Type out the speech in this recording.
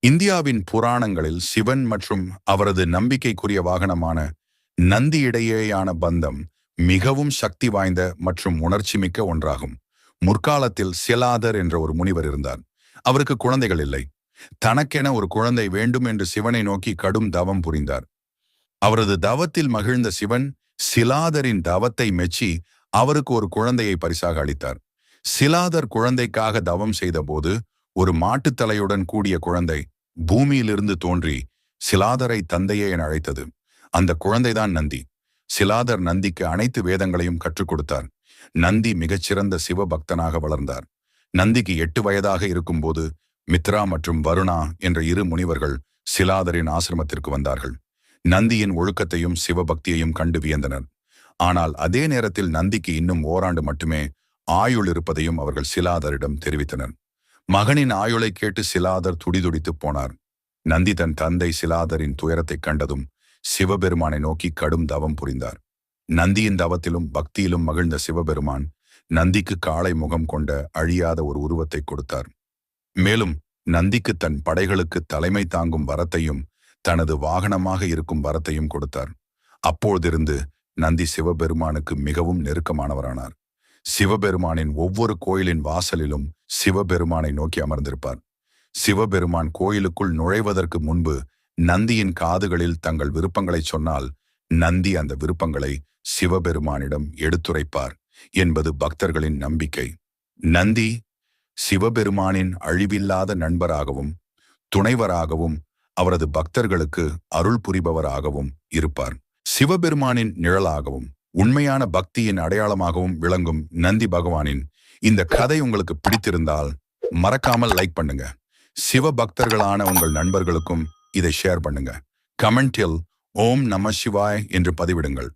இந்தியாவின் புராணங்களில் சிவன் மற்றும் அவரது நம்பிக்கைக்குரிய வாகனமான நந்தி இடையேயான பந்தம் மிகவும் சக்தி வாய்ந்த மற்றும் உணர்ச்சிமிக்க ஒன்றாகும். முற்காலத்தில் சிலாதர் என்ற ஒரு முனிவர் இருந்தார். அவருக்கு குழந்தைகள் இல்லை. தனக்கென ஒரு குழந்தை வேண்டும் என்று சிவனை நோக்கி கடும் தவம் புரிந்தார். அவரது தவத்தில் மகிழ்ந்த சிவன் சிலாதரின் தவத்தை மெச்சி அவருக்கு ஒரு குழந்தையை பரிசாக அளித்தார். சிலாதர் குழந்தைக்காக தவம் செய்தபோது ஒரு மாட்டுத்தலையுடன் கூடிய குழந்தை பூமியிலிருந்து தோன்றி சிலாதரை தந்தையே என அழைத்தது. அந்த குழந்தைதான் நந்தி. சிலாதர் நந்திக்கு அனைத்து வேதங்களையும் கற்றுக் கொடுத்தார். நந்தி மிகச்சிறந்த சிவபக்தனாக வளர்ந்தார். நந்திக்கு 8 வயதாக இருக்கும்போது மித்ரா மற்றும் வருணா என்ற 2 முனிவர்கள் சிலாதரின் ஆசிரமத்திற்கு வந்தார்கள். நந்தியின் ஒழுக்கத்தையும் சிவபக்தியையும் கண்டு வியந்தனர். ஆனால் அதே நேரத்தில் நந்திக்கு இன்னும் ஓராண்டு மட்டுமே ஆயுள் இருப்பதையும் அவர்கள் சிலாதரிடம் தெரிவித்தனர். மகனின் ஆயுளை கேட்டு சிலாதர் துடிதுடித்து போனார். நந்தி தன் தந்தை சிலாதரின் துயரத்தைக் கண்டதும் சிவபெருமானை நோக்கி கடும் தவம் புரிந்தார். நந்தியின் தவத்திலும் பக்தியிலும் மகிழ்ந்த சிவபெருமான் நந்திக்கு காளை முகம் கொண்ட அழியாத ஒரு உருவத்தை கொடுத்தார். மேலும் நந்திக்கு தன் படைகளுக்கு தலைமை தாங்கும் வரத்தையும் தனது வாகனமாக இருக்கும் வரத்தையும் கொடுத்தார். அப்போதிருந்து நந்தி சிவபெருமானுக்கு மிகவும் நெருக்கமானவரானார். சிவபெருமானின் ஒவ்வொரு கோயிலின் வாசலிலும் சிவபெருமானை நோக்கி அமர்ந்திருப்பார். சிவபெருமான் கோயிலுக்குள் நுழைவதற்கு முன்பு நந்தியின் காதுகளில் தங்கள் விருப்பங்களை சொன்னால் நந்தி அந்த விருப்பங்களை சிவபெருமானிடம் எடுத்துரைப்பார் என்பது பக்தர்களின் நம்பிக்கை. நந்தி சிவபெருமானின் அழிவில்லாத நண்பராகவும் துணைவராகவும் அவரது பக்தர்களுக்கு அருள் புரிபவராகவும் இருப்பார். சிவபெருமானின் நிழலாகவும் உண்மையான பக்தியின் அடையாளமாகவும் விளங்கும் நந்தி பகவானின் இந்த கதை உங்களுக்கு பிடித்திருந்தால் மறக்காமல் லைக் பண்ணுங்க. சிவ பக்தர்களான உங்கள் நண்பர்களுக்கும் இதை ஷேர் பண்ணுங்க. கமெண்டில் ஓம் நம சிவாய் என்று பதிவிடுங்கள்.